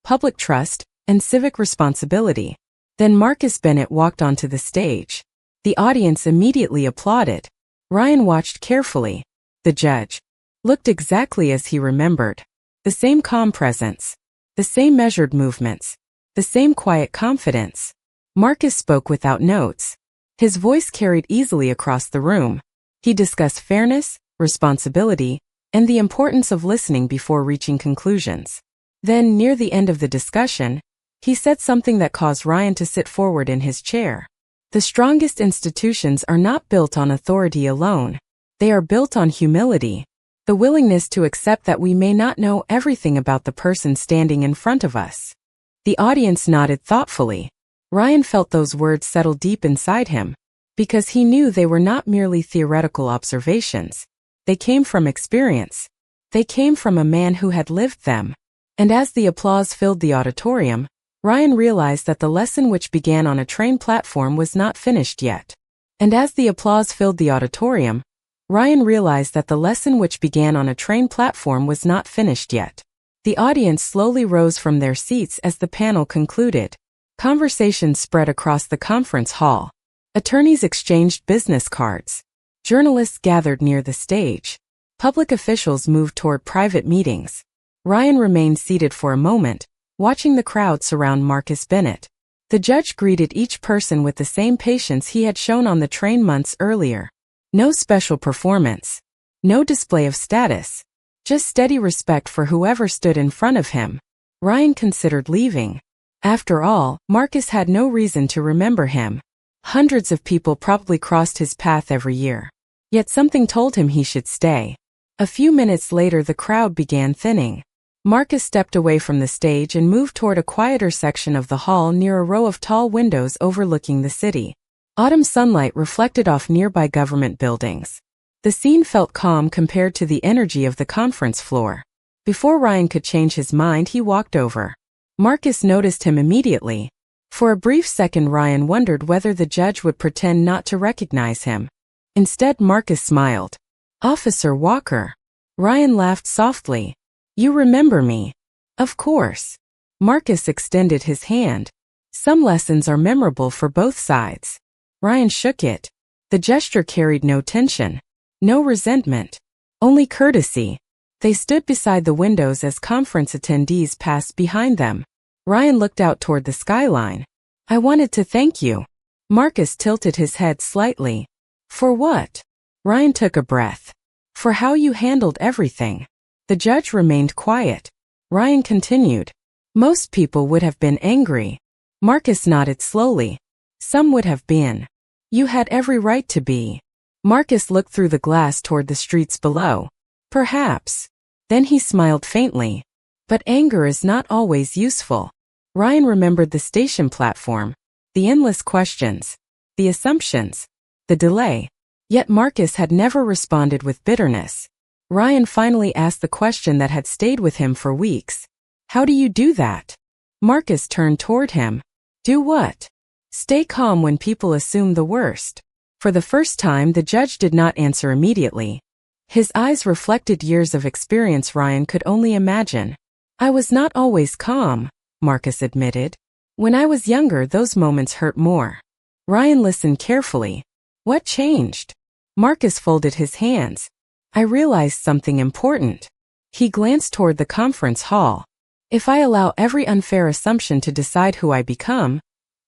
public trust, and civic responsibility. Then Marcus Bennett walked onto the stage. The audience immediately applauded. Ryan watched carefully. The judge looked exactly as he remembered. The same calm presence. The same measured movements. The same quiet confidence. Marcus spoke without notes. His voice carried easily across the room. He discussed fairness, responsibility, and the importance of listening before reaching conclusions. Then, near the end of the discussion, he said something that caused Ryan to sit forward in his chair. "The strongest institutions are not built on authority alone. They are built on humility. The willingness to accept that we may not know everything about the person standing in front of us." The audience nodded thoughtfully. Ryan felt those words settle deep inside him, because he knew they were not merely theoretical observations. They came from experience. They came from a man who had lived them. And as the applause filled the auditorium, Ryan realized that the lesson which began on a train platform was not finished yet. And as the applause filled the auditorium, Ryan realized that the lesson which began on a train platform was not finished yet. The audience slowly rose from their seats as the panel concluded. Conversation spread across the conference hall. Attorneys exchanged business cards. Journalists gathered near the stage. Public officials moved toward private meetings. Ryan remained seated for a moment, watching the crowd surround Marcus Bennett. The judge greeted each person with the same patience he had shown on the train months earlier. No special performance. No display of status. Just steady respect for whoever stood in front of him. Ryan considered leaving. After all, Marcus had no reason to remember him. Hundreds of people probably crossed his path every year. Yet something told him he should stay. A few minutes later the crowd began thinning. Marcus stepped away from the stage and moved toward a quieter section of the hall near a row of tall windows overlooking the city. Autumn sunlight reflected off nearby government buildings. The scene felt calm compared to the energy of the conference floor. Before Ryan could change his mind, he walked over. Marcus noticed him immediately. For a brief second, Ryan wondered whether the judge would pretend not to recognize him. Instead, Marcus smiled. "Officer Walker." Ryan laughed softly. "You remember me?" "Of course." Marcus extended his hand. Some lessons are memorable for both sides. Ryan shook it. The gesture carried no tension, no resentment, only courtesy. They stood beside the windows as conference attendees passed behind them. Ryan looked out toward the skyline. I wanted to thank you. Marcus tilted his head slightly. For what? Ryan took a breath. For how you handled everything. The judge remained quiet. Ryan continued. Most people would have been angry. Marcus nodded slowly. Some would have been. You had every right to be. Marcus looked through the glass toward the streets below. Perhaps. Then he smiled faintly. But anger is not always useful. Ryan remembered the station platform, the endless questions, the assumptions, the delay. Yet Marcus had never responded with bitterness. Ryan finally asked the question that had stayed with him for weeks. How do you do that? Marcus turned toward him. Do what? Stay calm when people assume the worst. For the first time, the judge did not answer immediately. His eyes reflected years of experience Ryan could only imagine. I was not always calm, Marcus admitted. When I was younger, those moments hurt more. Ryan listened carefully. What changed? Marcus folded his hands. I realized something important. He glanced toward the conference hall. If I allow every unfair assumption to decide who I become,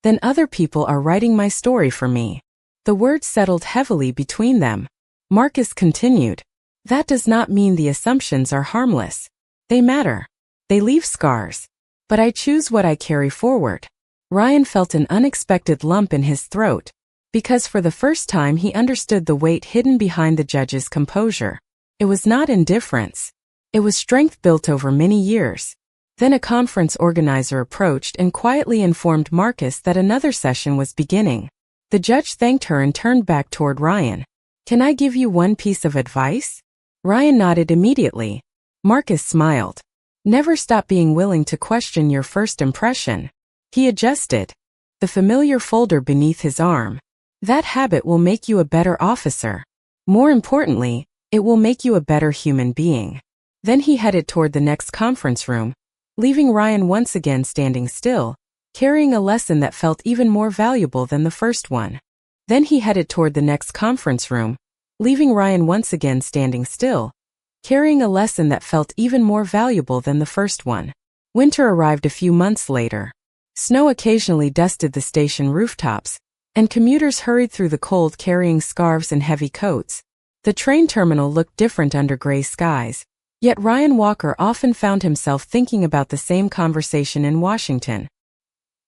then other people are writing my story for me. The words settled heavily between them. Marcus continued. That does not mean the assumptions are harmless. They matter. They leave scars. But I choose what I carry forward. Ryan felt an unexpected lump in his throat, because for the first time he understood the weight hidden behind the judge's composure. It was not indifference. It was strength built over many years. Then a conference organizer approached and quietly informed Marcus that another session was beginning. The judge thanked her and turned back toward Ryan. Can I give you one piece of advice? Ryan nodded immediately. Marcus smiled. Never stop being willing to question your first impression. He adjusted the familiar folder beneath his arm. That habit will make you a better officer. More importantly, it will make you a better human being. Then he headed toward the next conference room, leaving Ryan once again standing still, carrying a lesson that felt even more valuable than the first one. Then he headed toward the next conference room, leaving Ryan once again standing still, carrying a lesson that felt even more valuable than the first one. Winter arrived a few months later. Snow occasionally dusted the station rooftops, and commuters hurried through the cold carrying scarves and heavy coats. The train terminal looked different under gray skies, yet Ryan Walker often found himself thinking about the same conversation in Washington.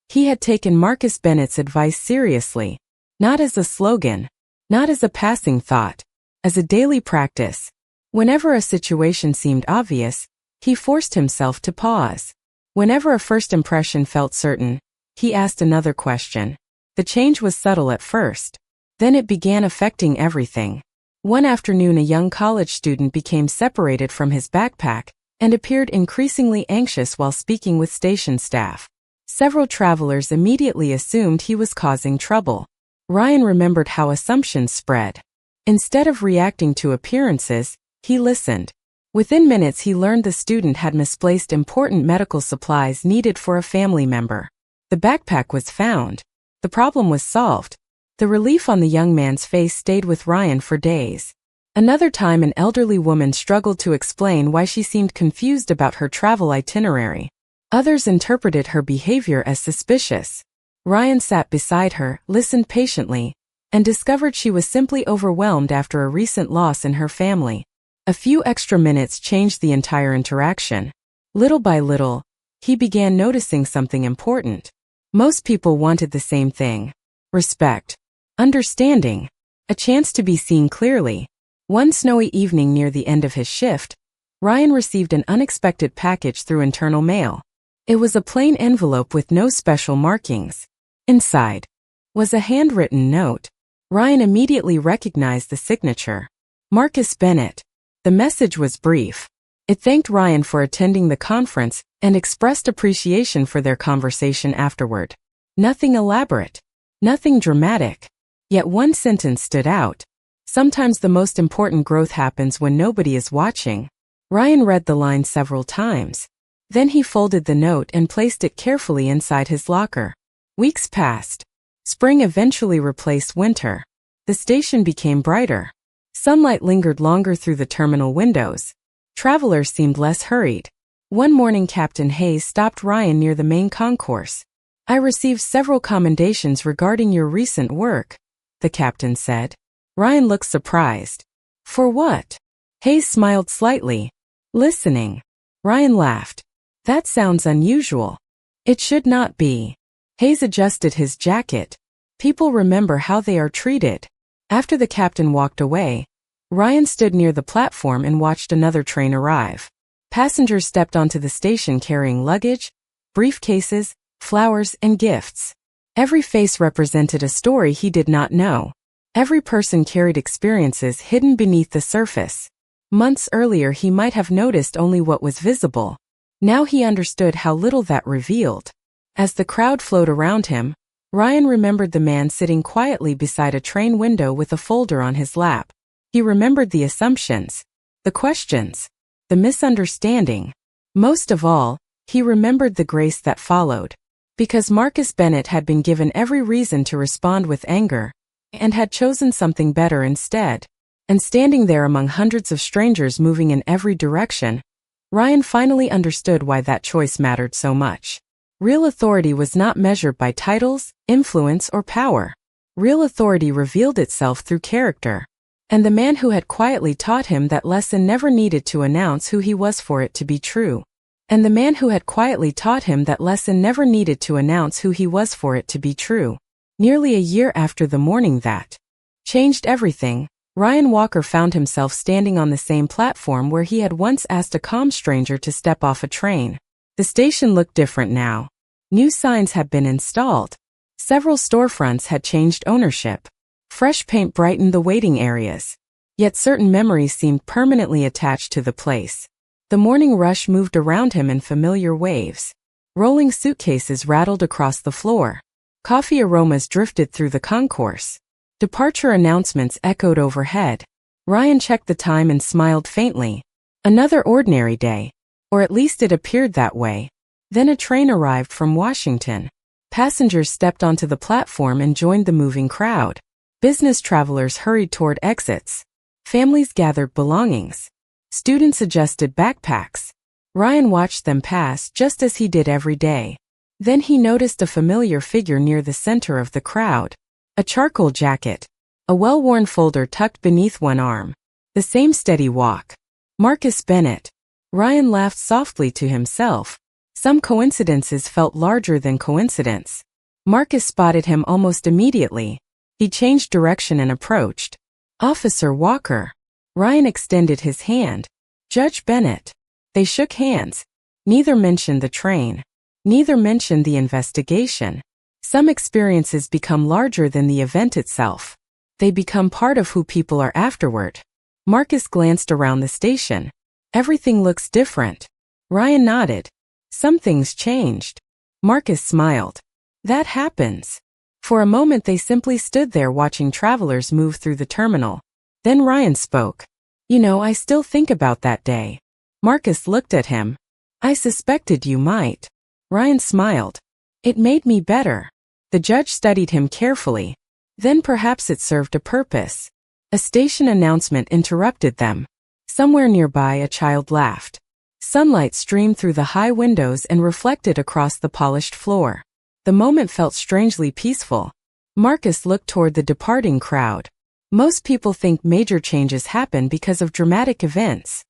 He had taken Marcus Bennett's advice seriously, not as a slogan, not as a passing thought, as a daily practice. Whenever a situation seemed obvious, he forced himself to pause. Whenever a first impression felt certain, he asked another question. The change was subtle at first. Then it began affecting everything. One afternoon, a young college student became separated from his backpack and appeared increasingly anxious while speaking with station staff. Several travelers immediately assumed he was causing trouble. Ryan remembered how assumptions spread. Instead of reacting to appearances, he listened. Within minutes, he learned the student had misplaced important medical supplies needed for a family member. The backpack was found. The problem was solved. The relief on the young man's face stayed with Ryan for days. Another time, an elderly woman struggled to explain why she seemed confused about her travel itinerary. Others interpreted her behavior as suspicious. Ryan sat beside her, listened patiently, and discovered she was simply overwhelmed after a recent loss in her family. A few extra minutes changed the entire interaction. Little by little, he began noticing something important. Most people wanted the same thing: respect, understanding, a chance to be seen clearly. One snowy evening near the end of his shift, Ryan received an unexpected package through internal mail. It was a plain envelope with no special markings. Inside was a handwritten note. Ryan immediately recognized the signature. Marcus Bennett. The message was brief. It thanked Ryan for attending the conference and expressed appreciation for their conversation afterward. Nothing elaborate. Nothing dramatic. Yet one sentence stood out. Sometimes the most important growth happens when nobody is watching. Ryan read the line several times. Then he folded the note and placed it carefully inside his locker. Weeks passed. Spring eventually replaced winter. The station became brighter. Sunlight lingered longer through the terminal windows. Travelers seemed less hurried. One morning Captain Hayes stopped Ryan near the main concourse. "I received several commendations regarding your recent work," the captain said. Ryan looked surprised. "For what?" Hayes smiled slightly. "Listening." Ryan laughed. "That sounds unusual." "It should not be." Hayes adjusted his jacket. "People remember how they are treated." After the captain walked away, Ryan stood near the platform and watched another train arrive. Passengers stepped onto the station carrying luggage, briefcases, flowers, and gifts. Every face represented a story he did not know. Every person carried experiences hidden beneath the surface. Months earlier he might have noticed only what was visible. Now he understood how little that revealed. As the crowd flowed around him, Ryan remembered the man sitting quietly beside a train window with a folder on his lap. He remembered the assumptions, the questions, the misunderstanding. Most of all, he remembered the grace that followed. Because Marcus Bennett had been given every reason to respond with anger, and had chosen something better instead. And standing there among hundreds of strangers moving in every direction, Ryan finally understood why that choice mattered so much. Real authority was not measured by titles, influence, or power. Real authority revealed itself through character. And the man who had quietly taught him that lesson never needed to announce who he was for it to be true. And the man who had quietly taught him that lesson never needed to announce who he was for it to be true. Nearly a year after the morning that changed everything, Ryan Walker found himself standing on the same platform where he had once asked a calm stranger to step off a train. The station looked different now. New signs had been installed. Several storefronts had changed ownership. Fresh paint brightened the waiting areas. Yet certain memories seemed permanently attached to the place. The morning rush moved around him in familiar waves. Rolling suitcases rattled across the floor. Coffee aromas drifted through the concourse. Departure announcements echoed overhead. Ryan checked the time and smiled faintly. Another ordinary day. Or at least it appeared that way. Then a train arrived from Washington. Passengers stepped onto the platform and joined the moving crowd. Business travelers hurried toward exits. Families gathered belongings. Students adjusted backpacks. Ryan watched them pass just as he did every day. Then he noticed a familiar figure near the center of the crowd. A charcoal jacket. A well-worn folder tucked beneath one arm. The same steady walk. Marcus Bennett. Ryan laughed softly to himself. Some coincidences felt larger than coincidence. Marcus spotted him almost immediately. He changed direction and approached. "Officer Walker." Ryan extended his hand. "Judge Bennett." They shook hands. Neither mentioned the train. Neither mentioned the investigation. Some experiences become larger than the event itself. They become part of who people are afterward. Marcus glanced around the station. "Everything looks different." Ryan nodded. "Some things changed." Marcus smiled. "That happens." For a moment they simply stood there watching travelers move through the terminal. Then Ryan spoke. "You know, I still think about that day." Marcus looked at him. "I suspected you might." Ryan smiled. "It made me better." The judge studied him carefully. Then perhaps it served a purpose. A station announcement interrupted them. Somewhere nearby a child laughed. Sunlight streamed through the high windows and reflected across the polished floor. The moment felt strangely peaceful. Marcus looked toward the departing crowd. Most people think major changes happen because of dramatic events.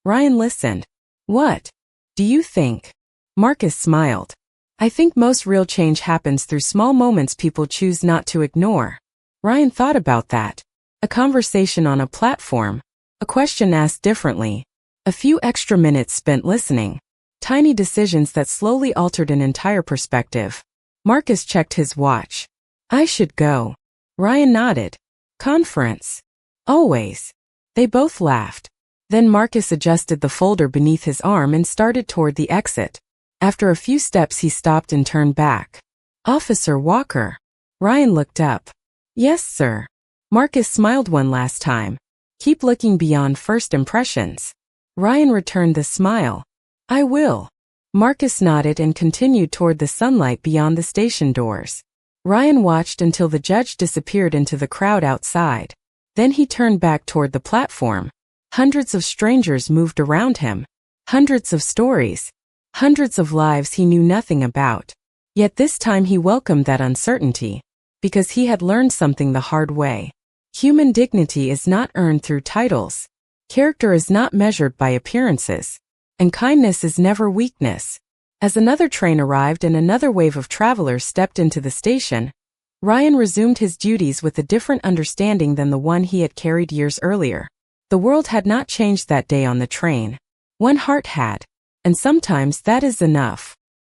Ryan listened. "What do you think?" Marcus smiled. "I think most real change happens through small moments people choose not to ignore." Ryan thought about that. A conversation on a platform. A question asked differently. A few extra minutes spent listening. Tiny decisions that slowly altered an entire perspective. Marcus checked his watch. "I should go." Ryan nodded. "Conference." "Always." They both laughed. Then Marcus adjusted the folder beneath his arm and started toward the exit. After a few steps he stopped and turned back. "Officer Walker." Ryan looked up. "Yes, sir." Marcus smiled one last time. "Keep looking beyond first impressions." Ryan returned the smile. "I will." Marcus nodded and continued toward the sunlight beyond the station doors. Ryan watched until the judge disappeared into the crowd outside. Then he turned back toward the platform. Hundreds of strangers moved around him. Hundreds of stories. Hundreds of lives he knew nothing about. Yet this time he welcomed that uncertainty, because he had learned something the hard way. Human dignity is not earned through titles. Character is not measured by appearances. And kindness is never weakness. As another train arrived and another wave of travelers stepped into the station, Ryan resumed his duties with a different understanding than the one he had carried years earlier. The world had not changed that day on the train. One heart had. And sometimes that is enough.